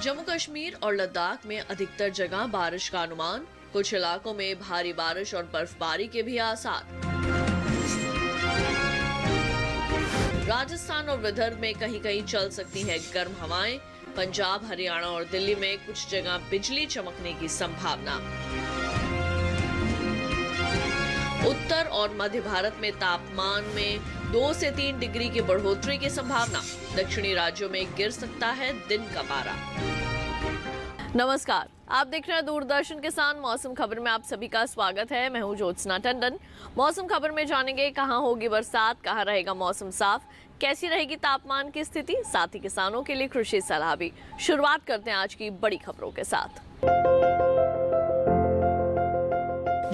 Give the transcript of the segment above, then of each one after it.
जम्मू कश्मीर और लद्दाख में अधिकतर जगह बारिश का अनुमान, कुछ इलाकों में भारी बारिश और बर्फबारी के भी आसार। राजस्थान और विदर्भ में कहीं कहीं चल सकती है गर्म हवाएं। पंजाब, हरियाणा और दिल्ली में कुछ जगह बिजली चमकने की संभावना। उत्तर और मध्य भारत में तापमान में 2 से 3 डिग्री की बढ़ोतरी की संभावना। दक्षिणी राज्यों में गिर सकता है दिन का पारा। नमस्कार, आप देख रहे हैं दूरदर्शन किसान मौसम खबर में आप सभी का स्वागत है। मैं हूं ज्योत्सना टंडन। मौसम खबर में जानेंगे कहां होगी बरसात, कहां रहेगा मौसम साफ, कैसी रहेगी तापमान की स्थिति, साथ ही किसानों के लिए कृषि सलाह भी। शुरुआत करते हैं आज की बड़ी खबरों के साथ।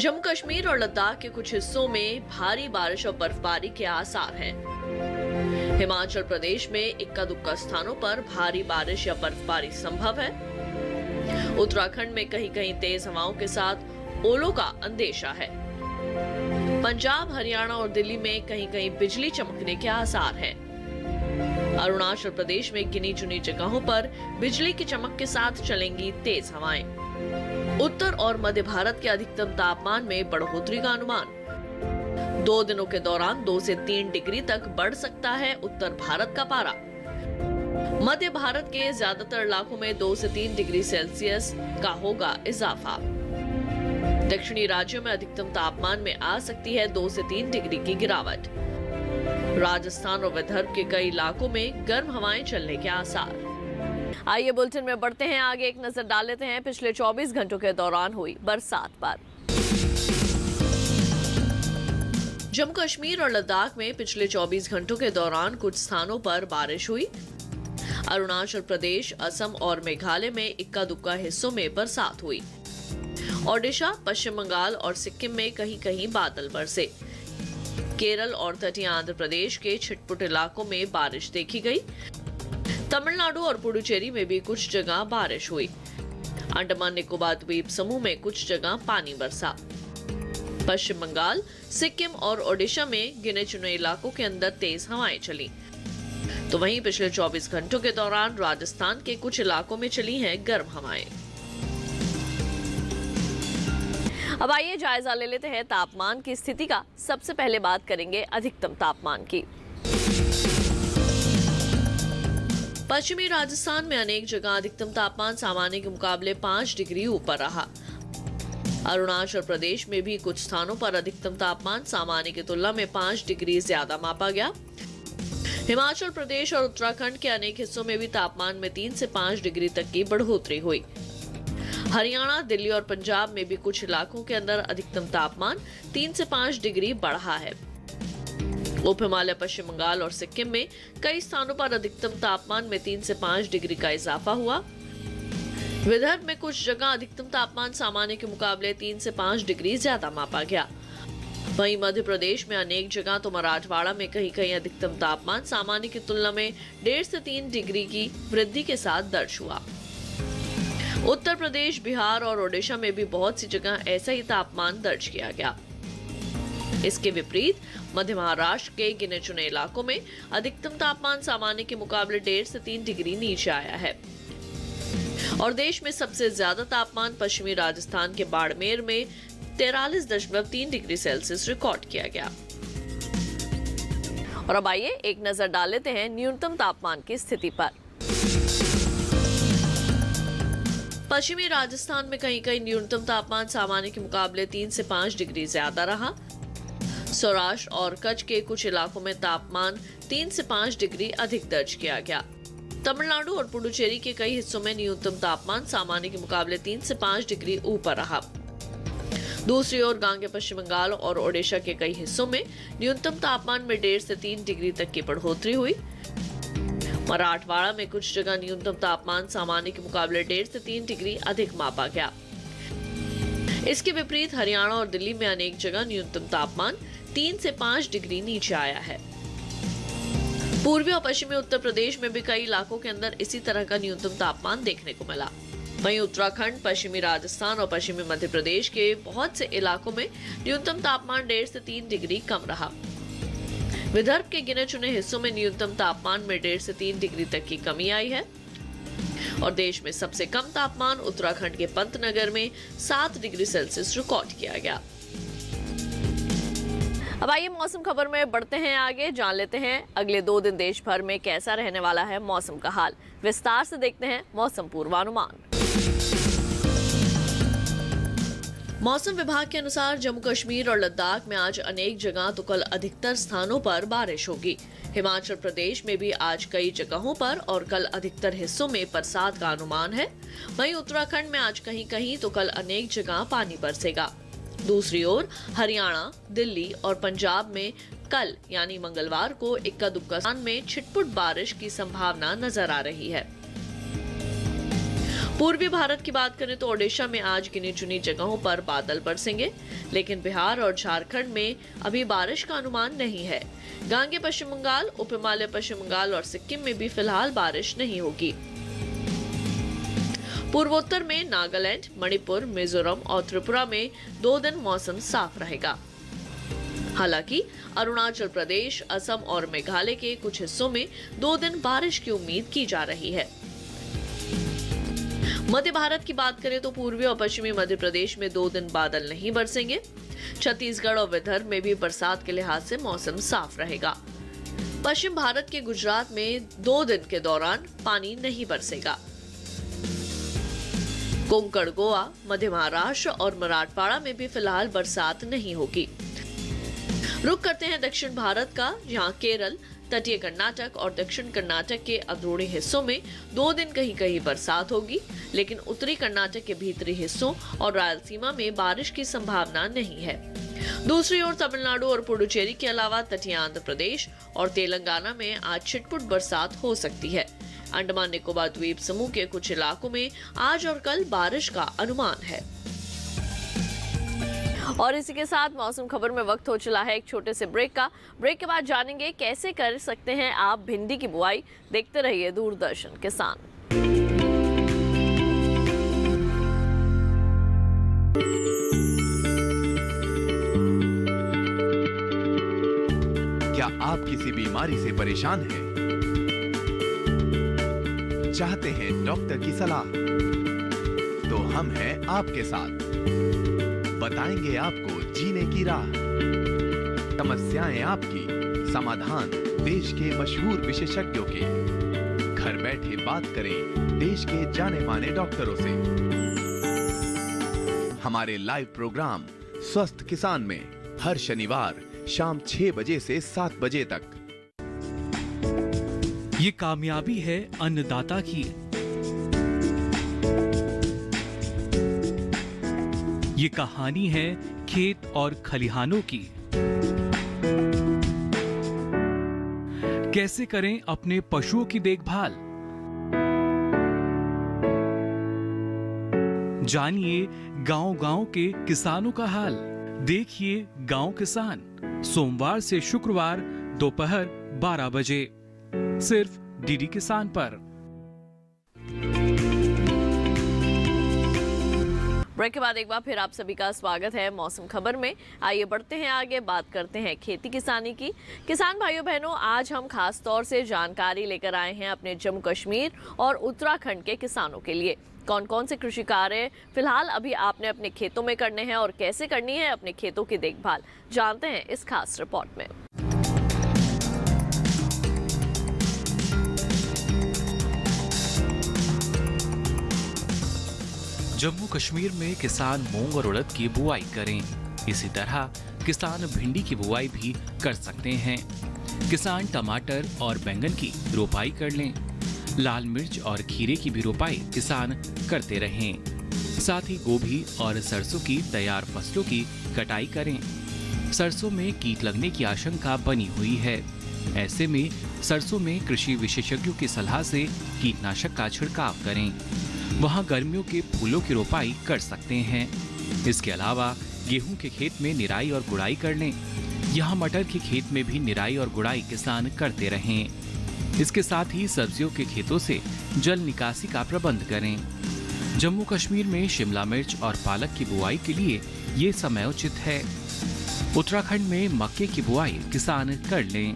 जम्मू कश्मीर और लद्दाख के कुछ हिस्सों में भारी बारिश और बर्फबारी के आसार हैं। हिमाचल प्रदेश में इक्का दुक्का स्थानों पर भारी बारिश या बर्फबारी संभव है। उत्तराखंड में कहीं कहीं तेज हवाओं के साथ ओलों का अंदेशा है। पंजाब, हरियाणा और दिल्ली में कहीं कहीं बिजली चमकने के आसार हैं। अरुणाचल प्रदेश में गिनी चुनी जगहों पर बिजली की चमक के साथ चलेंगी तेज हवाएं। उत्तर और मध्य भारत के अधिकतम तापमान में बढ़ोतरी का अनुमान। 2 दिनों के दौरान 2 से 3 डिग्री तक बढ़ सकता है उत्तर भारत का पारा। मध्य भारत के ज्यादातर इलाकों में 2 से 3 डिग्री सेल्सियस का होगा इजाफा। दक्षिणी राज्यों में अधिकतम तापमान में आ सकती है 2 से 3 डिग्री की गिरावट। राजस्थान और विदर्भ के कई इलाकों में गर्म हवाएं चलने के आसार। आइए बुलेटिन में बढ़ते हैं आगे, एक नजर डाल लेते हैं पिछले 24 घंटों के दौरान हुई बरसात पर। जम्मू कश्मीर और लद्दाख में पिछले 24 घंटों के दौरान कुछ स्थानों पर बारिश हुई। अरुणाचल प्रदेश, असम और मेघालय में इक्का दुक्का हिस्सों में बरसात हुई। ओडिशा, पश्चिम बंगाल और सिक्किम में कहीं कहीं बादल बरसे। केरल और तटीय आंध्र प्रदेश के छिटपुट इलाकों में बारिश देखी गई। तमिलनाडु और पुडुचेरी में भी कुछ जगह बारिश हुई। अंडमान निकोबार द्वीप समूह में कुछ जगह पानी बरसा। पश्चिम बंगाल, सिक्किम और ओडिशा में गिने चुने इलाकों के अंदर तेज हवाएं चली। तो वहीं पिछले 24 घंटों के दौरान राजस्थान के कुछ इलाकों में चली हैं गर्म हवाएं। अब आइए जायजा ले लेते हैं तापमान की स्थिति का। सबसे पहले बात करेंगे अधिकतम तापमान की। पश्चिमी राजस्थान में अनेक जगह अधिकतम तापमान सामान्य के मुकाबले 5 डिग्री ऊपर रहा। अरुणाचल प्रदेश में भी कुछ स्थानों पर अधिकतम तापमान सामान्य की तुलना में 5 डिग्री ज्यादा मापा गया। हिमाचल प्रदेश और उत्तराखंड के अनेक हिस्सों में भी तापमान में 3 से 5 डिग्री तक की बढ़ोतरी हुई। हरियाणा, दिल्ली और पंजाब में भी कुछ इलाकों के अंदर अधिकतम तापमान 3 से 5 डिग्री बढ़ा है। उप हिमालय, पश्चिम बंगाल और सिक्किम में कई स्थानों पर अधिकतम तापमान में 3 से 5 डिग्री का इजाफा हुआ। विदर्भ में कुछ जगह अधिकतम तापमान सामान्य के मुकाबले 3 से 5 डिग्री ज्यादा मापा गया। वहीं मध्य प्रदेश में अनेक जगह तो मराठवाड़ा में कहीं कहीं अधिकतम तापमान सामान्य की तुलना में 1.5 से 3 डिग्री की वृद्धि के साथ दर्ज हुआ। उत्तर प्रदेश, बिहार और ओडिशा में भी बहुत सी जगह ऐसा ही तापमान दर्ज किया गया। इसके विपरीत मध्य महाराष्ट्र के गिने चुने इलाकों में अधिकतम तापमान सामान्य के मुकाबले 1.5 से 3 डिग्री नीचे आया है। और देश में सबसे ज्यादा तापमान पश्चिमी राजस्थान के बाड़मेर में 43.3 डिग्री सेल्सियस रिकॉर्ड किया गया। और अब आइए एक नजर डाल लेते हैं न्यूनतम तापमान की स्थिति पर। पश्चिमी राजस्थान में कहीं कहीं न्यूनतम तापमान सामान्य के मुकाबले 3 से 5 डिग्री ज्यादा रहा। सौराष्ट्र और कच्छ के कुछ इलाकों में तापमान 3 से 5 डिग्री अधिक दर्ज किया गया। तमिलनाडु और पुडुचेरी के कई हिस्सों में न्यूनतम तापमान सामान्य के मुकाबले 3 से 5 डिग्री ऊपर रहा। दूसरी ओर गांगे, पश्चिम बंगाल और ओडिशा के कई हिस्सों में न्यूनतम तापमान में 1.5 से 3 डिग्री तक की बढ़ोतरी हुई। मराठवाड़ा में कुछ जगह न्यूनतम तापमान सामान्य के मुकाबले 1.5 से 3 डिग्री अधिक मापा गया। इसके विपरीत हरियाणा और दिल्ली में अनेक जगह न्यूनतम तापमान 3 से 5 डिग्री नीचे आया है। पूर्वी और पश्चिमी उत्तर प्रदेश में भी कई इलाकों के अंदर इसी तरह का न्यूनतम तापमान देखने को मिला। वहीं उत्तराखंड, पश्चिमी राजस्थान और पश्चिमी मध्य प्रदेश के बहुत से इलाकों में न्यूनतम तापमान 1.5 से 3 डिग्री कम रहा। विदर्भ के गिने चुने हिस्सों में न्यूनतम तापमान में 1.5 से 3 डिग्री तक की कमी आई है। और देश में सबसे कम तापमान उत्तराखंड के पंतनगर में 7 डिग्री सेल्सियस रिकॉर्ड किया गया। अब आइए मौसम खबर में बढ़ते हैं आगे, जान लेते हैं अगले 2 दिन देश भर में कैसा रहने वाला है मौसम का हाल। विस्तार से देखते हैं मौसम पूर्वानुमान। मौसम विभाग के अनुसार जम्मू कश्मीर और लद्दाख में आज अनेक जगह तो कल अधिकतर स्थानों पर बारिश होगी। हिमाचल प्रदेश में भी आज कई जगहों पर और कल अधिकतर हिस्सों में बरसात का अनुमान है। वहीं उत्तराखंड में आज कहीं कहीं तो कल अनेक जगह पानी बरसेगा। दूसरी ओर हरियाणा, दिल्ली और पंजाब में कल यानी मंगलवार को इक्का दुक्का स्थान में छिटपुट बारिश की संभावना नजर आ रही है। पूर्वी भारत की बात करें तो ओडिशा में आज गिनी चुनी जगहों पर बादल बरसेंगे, लेकिन बिहार और झारखंड में अभी बारिश का अनुमान नहीं है। गांगे पश्चिम बंगाल, उप हिमालय पश्चिम बंगाल और सिक्किम में भी फिलहाल बारिश नहीं होगी। पूर्वोत्तर में नागालैंड, मणिपुर, मिजोरम और त्रिपुरा में 2 दिन मौसम साफ रहेगा। हालांकि अरुणाचल प्रदेश, असम और मेघालय के कुछ हिस्सों में 2 दिन बारिश की उम्मीद की जा रही है। मध्य भारत की बात करें तो पूर्वी और पश्चिमी मध्य प्रदेश में 2 दिन बादल नहीं बरसेंगे। छत्तीसगढ़ और विदर्भ में भी बरसात के लिहाज से मौसम साफ रहेगा। पश्चिम भारत के गुजरात में 2 दिन के दौरान पानी नहीं बरसेगा। कोंकण, गोवा, मध्य महाराष्ट्र और मराठवाड़ा में भी फिलहाल बरसात नहीं होगी। रुक करते हैं दक्षिण भारत का, जहां केरल, तटीय कर्नाटक और दक्षिण कर्नाटक के अग्रणी हिस्सों में 2 दिन कहीं कहीं बरसात होगी, लेकिन उत्तरी कर्नाटक के भीतरी हिस्सों और रायलसीमा में बारिश की संभावना नहीं है। दूसरी ओर तमिलनाडु और पुडुचेरी के अलावा तटीय आंध्र प्रदेश और तेलंगाना में आज छिटपुट बरसात हो सकती है। अंडमान निकोबार द्वीप समूह के कुछ इलाकों में आज और कल बारिश का अनुमान है। और इसी के साथ मौसम खबर में वक्त हो चला है एक छोटे से ब्रेक का। ब्रेक के बाद जानेंगे कैसे कर सकते हैं आप भिंडी की बुआई। देखते रहिए दूरदर्शन किसान। क्या आप किसी बीमारी से परेशान हैं? चाहते हैं डॉक्टर की सलाह? तो हम हैं आपके साथ, बताएंगे आपको जीने की राह। समस्याएं आपकी, समाधान देश के मशहूर विशेषज्ञों के। घर बैठे बात करें देश के जाने माने डॉक्टरों से। हमारे लाइव प्रोग्राम स्वस्थ किसान में हर शनिवार शाम 6 बजे से 7 बजे तक। ये कामयाबी है अन्नदाता की। ये कहानी है खेत और खलिहानों की। कैसे करें अपने पशुओं की देखभाल, जानिए गांव-गांव के किसानों का हाल। देखिए गांव किसान, सोमवार से शुक्रवार दोपहर 12 बजे सिर्फ डीडी किसान पर। ब्रेक के बाद एक बार फिर आप सभी का स्वागत है मौसम खबर में। आइए बढ़ते हैं आगे, बात करते हैं खेती किसानी की। किसान भाइयों बहनों, आज हम खास तौर से जानकारी लेकर आए हैं अपने जम्मू कश्मीर और उत्तराखंड के किसानों के लिए। कौन कौन से कृषि कार्य फिलहाल अभी आपने अपने खेतों में करने हैं और कैसे करनी है अपने खेतों की देखभाल, जानते हैं इस खास रिपोर्ट में। जम्मू कश्मीर में किसान मूंग और उड़द की बुआई करें। इसी तरह किसान भिंडी की बुआई भी कर सकते हैं। किसान टमाटर और बैंगन की रोपाई कर लें। लाल मिर्च और खीरे की भी रोपाई किसान करते रहें। साथ ही गोभी और सरसों की तैयार फसलों की कटाई करें। सरसों में कीट लगने की आशंका बनी हुई है। ऐसे में सरसों में कृषि विशेषज्ञों की सलाह से कीटनाशक का छिड़काव करें। वहां गर्मियों के फूलों की रोपाई कर सकते हैं। इसके अलावा गेहूं के खेत में निराई और गुड़ाई कर लें। यहाँ मटर के खेत में भी निराई और गुड़ाई किसान करते रहें। इसके साथ ही सब्जियों के खेतों से जल निकासी का प्रबंध करें। जम्मू कश्मीर में शिमला मिर्च और पालक की बुआई के लिए ये समय उचित है। उत्तराखंड में मक्के की बुआई किसान कर लें।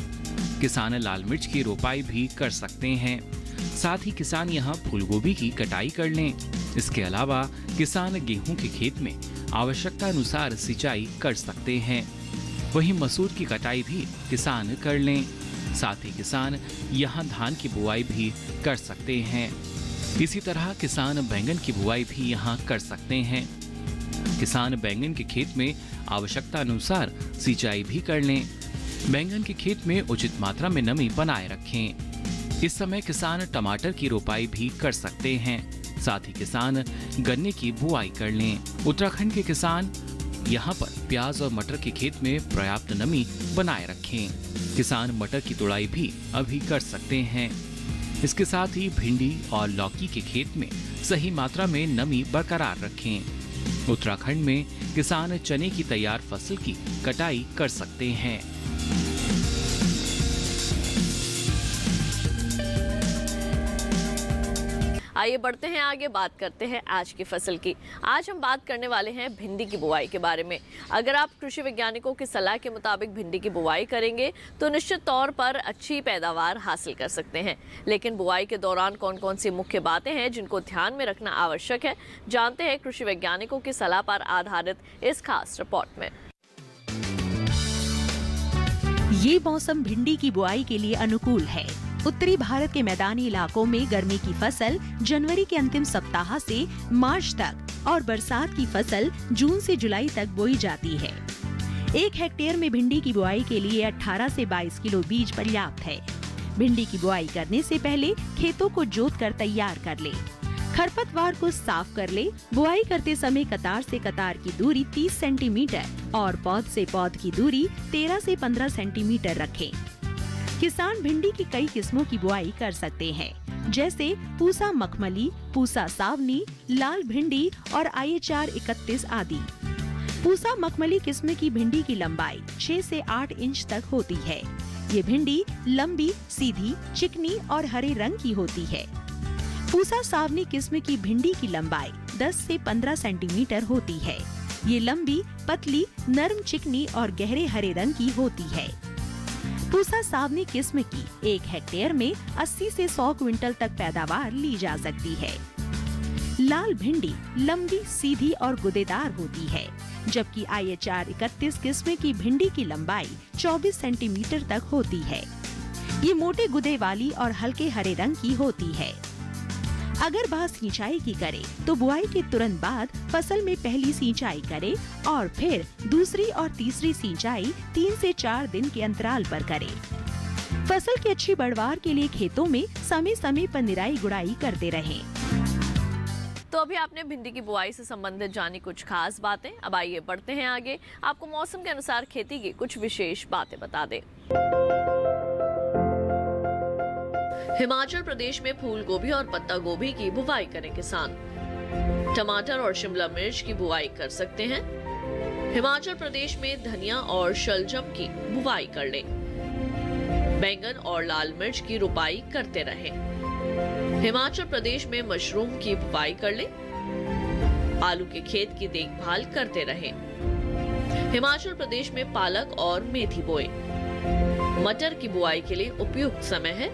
किसान लाल मिर्च की रोपाई भी कर सकते हैं। साथ ही किसान यहाँ फूलगोभी की कटाई कर लें। इसके अलावा किसान गेहूं के खेत में आवश्यकता अनुसार सिंचाई कर सकते हैं। वहीं मसूर की कटाई भी किसान कर लें। साथ ही किसान यहाँ धान की बुआई भी कर सकते हैं। इसी तरह किसान बैंगन की बुआई भी यहाँ कर सकते हैं। किसान बैंगन के खेत में आवश्यकता अनुसार सिंचाई भी कर लें। बैंगन के खेत में उचित मात्रा में नमी बनाए रखें। इस समय किसान टमाटर की रोपाई भी कर सकते हैं। साथ ही किसान गन्ने की बुआई कर लें। उत्तराखंड के किसान यहाँ पर प्याज और मटर के खेत में पर्याप्त नमी बनाए रखें। किसान मटर की तुड़ाई भी अभी कर सकते हैं। इसके साथ ही भिंडी और लौकी के खेत में सही मात्रा में नमी बरकरार रखें। उत्तराखंड में किसान चने की तैयार फसल की कटाई कर सकते हैं। आइए बढ़ते हैं आगे, बात करते हैं आज की फसल की। आज हम बात करने वाले हैं भिंडी की बुआई के बारे में। अगर आप कृषि वैज्ञानिकों की सलाह के मुताबिक भिंडी की बुआई करेंगे तो निश्चित तौर पर अच्छी पैदावार हासिल कर सकते हैं। लेकिन बुआई के दौरान कौन कौन सी मुख्य बातें हैं जिनको ध्यान में रखना आवश्यक है, जानते हैं कृषि वैज्ञानिकों की सलाह पर आधारित इस खास रिपोर्ट में। ये मौसम भिंडी की बुआई के लिए अनुकूल है। उत्तरी भारत के मैदानी इलाकों में गर्मी की फसल जनवरी के अंतिम सप्ताह से मार्च तक और बरसात की फसल जून से जुलाई तक बोई जाती है। 1 हेक्टेयर में भिंडी की बुआई के लिए 18 से 22 किलो बीज पर्याप्त है। भिंडी की बुआई करने से पहले खेतों को जोत कर तैयार कर ले। खरपतवार को साफ कर ले। बुआई करते समय कतार से कतार की दूरी 30 सेंटीमीटर और पौध से पौध की दूरी 13 से 15 सेंटीमीटर रखें। किसान भिंडी की कई किस्मों की बुआई कर सकते हैं, जैसे पूसा मखमली, पूसा सावनी, लाल भिंडी और IHR 31 आदि। पूसा मखमली किस्म की भिंडी की लंबाई 6 से 8 इंच तक होती है। ये भिंडी लंबी, सीधी, चिकनी और हरे रंग की होती है। पूसा सावनी किस्म की भिंडी की लंबाई 10 से 15 सेंटीमीटर होती है। ये लंबी, पतली, नरम, चिकनी और गहरे हरे रंग की होती है। पूसा सावनी किस्म की 1 हेक्टेयर में 80 से 100 क्विंटल तक पैदावार ली जा सकती है। लाल भिंडी लंबी, सीधी और गुदेदार होती है, जबकि IHR 31 किस्म की भिंडी की लंबाई 24 सेंटीमीटर तक होती है। ये मोटे गुदे वाली और हल्के हरे रंग की होती है। अगर बात सिंचाई की करें तो बुआई के तुरंत बाद फसल में पहली सिंचाई करें और फिर दूसरी और तीसरी सिंचाई 3 से 4 दिन के अंतराल पर करें। फसल की अच्छी पैदावार के लिए खेतों में समय समय पर निराई गुड़ाई करते रहें। तो अभी आपने भिंडी की बुआई से संबंधित जानी कुछ खास बातें। अब आइए बढ़ते हैं आगे, आपको मौसम के अनुसार खेती की कुछ विशेष बातें बता दें। हिमाचल प्रदेश में फूल गोभी और पत्ता गोभी की बुवाई करें किसान। टमाटर और शिमला मिर्च की बुआई कर सकते हैं। हिमाचल प्रदेश में धनिया और शलजम की बुवाई कर लें। बैंगन और लाल मिर्च की रोपाई करते रहें। हिमाचल प्रदेश में मशरूम की बुवाई कर लें। आलू के खेत की देखभाल करते रहें। हिमाचल प्रदेश में पालक और मेथी बोए। मटर की बुआई के लिए उपयुक्त समय है।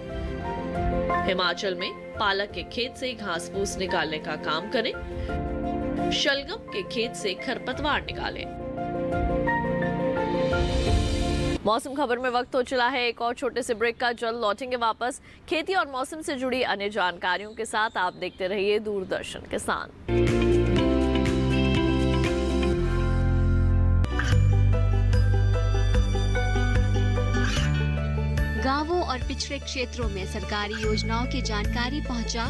हिमाचल में पालक के खेत से घास फूस निकालने का काम करें। शलगम के खेत से खरपतवार निकालें। मौसम खबर में वक्त हो चला है एक और छोटे से ब्रेक का। जल्द लौटेंगे वापस खेती और मौसम से जुड़ी अन्य जानकारियों के साथ। आप देखते रहिए दूरदर्शन किसान। गांवों और पिछड़े क्षेत्रों में सरकारी योजनाओं की जानकारी पहुंचा।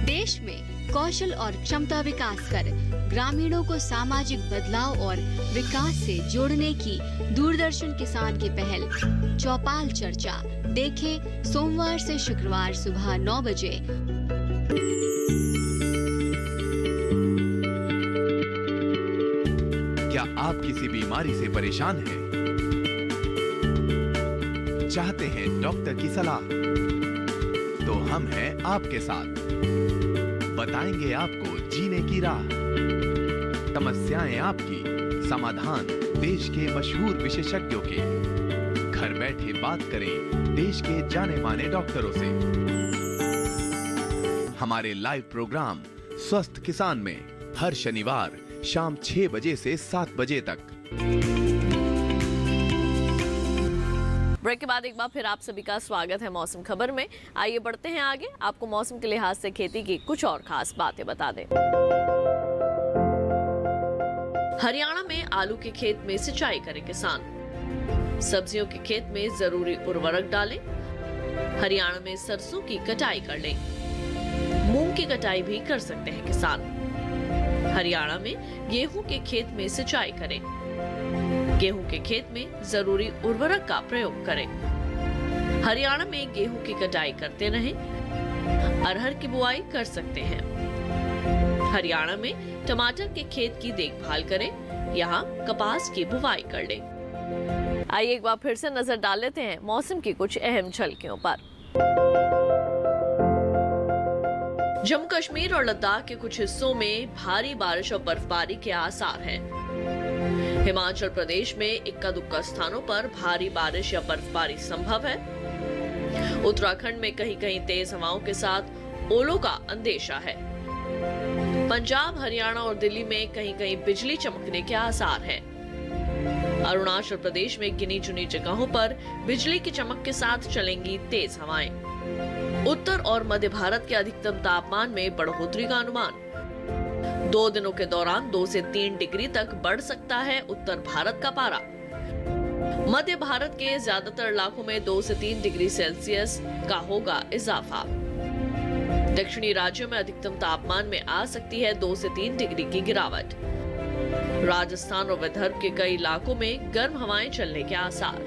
देश में कौशल और क्षमता विकास कर ग्रामीणों को सामाजिक बदलाव और विकास से जोड़ने की दूरदर्शन किसान की पहल चौपाल चर्चा देखें सोमवार से शुक्रवार सुबह 9 बजे। क्या आप किसी बीमारी से परेशान हैं? चाहते हैं डॉक्टर की सलाह? तो हम हैं आपके साथ। बताएंगे आपको जीने की राह। समस्याएं आपकी, समाधान देश के मशहूर विशेषज्ञों के। घर बैठे बात करें देश के जाने माने डॉक्टरों से। हमारे लाइव प्रोग्राम स्वस्थ किसान में हर शनिवार शाम 6 बजे से 7 बजे तक। ब्रेक के बाद एक बार फिर आप सभी का स्वागत है मौसम खबर में। आइए बढ़ते हैं आगे, आपको मौसम के लिहाज से खेती की कुछ और खास बातें बता दें। हरियाणा में आलू के खेत में सिंचाई करें किसान। सब्जियों के खेत में जरूरी उर्वरक डालें। हरियाणा में सरसों की कटाई कर लें। मूंग की कटाई भी कर सकते हैं किसान। हरियाणा में गेहूं के खेत में सिंचाई करें। गेहूं के खेत में जरूरी उर्वरक का प्रयोग करें। हरियाणा में गेहूं की कटाई करते रहें। अरहर की बुआई कर सकते हैं। हरियाणा में टमाटर के खेत की देखभाल करें। यहाँ कपास की बुवाई कर लें। आइए एक बार फिर से नजर डाल लेते हैं मौसम की कुछ अहम झलकियों पर। जम्मू कश्मीर और लद्दाख के कुछ हिस्सों में भारी बारिश और बर्फबारी के आसार हैं। हिमाचल प्रदेश में इक्का दुक्का स्थानों पर भारी बारिश या बर्फबारी संभव है। उत्तराखंड में कहीं कहीं तेज हवाओं के साथ ओलों का अंदेशा है। पंजाब, हरियाणा और दिल्ली में कहीं कहीं बिजली चमकने के आसार हैं। अरुणाचल प्रदेश में गिनी चुनी जगहों पर बिजली की चमक के साथ चलेंगी तेज हवाएं। उत्तर और मध्य भारत के अधिकतम तापमान में बढ़ोतरी का अनुमान। 2 दिनों के दौरान 2 से 3 डिग्री तक बढ़ सकता है उत्तर भारत का पारा। मध्य भारत के ज्यादातर इलाकों में 2 से 3 डिग्री सेल्सियस का होगा इजाफा। दक्षिणी राज्यों में अधिकतम तापमान में आ सकती है 2 से 3 डिग्री की गिरावट। राजस्थान और विदर्भ के कई इलाकों में गर्म हवाएं चलने के आसार।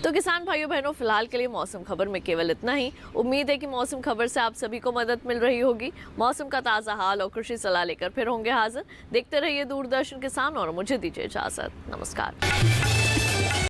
तो किसान भाइयों बहनों, फिलहाल के लिए मौसम खबर में केवल इतना ही। उम्मीद है कि मौसम खबर से आप सभी को मदद मिल रही होगी। मौसम का ताजा हाल और कृषि सलाह लेकर फिर होंगे हाजिर। देखते रहिए दूरदर्शन किसान और मुझे दीजिए इजाजत। नमस्कार।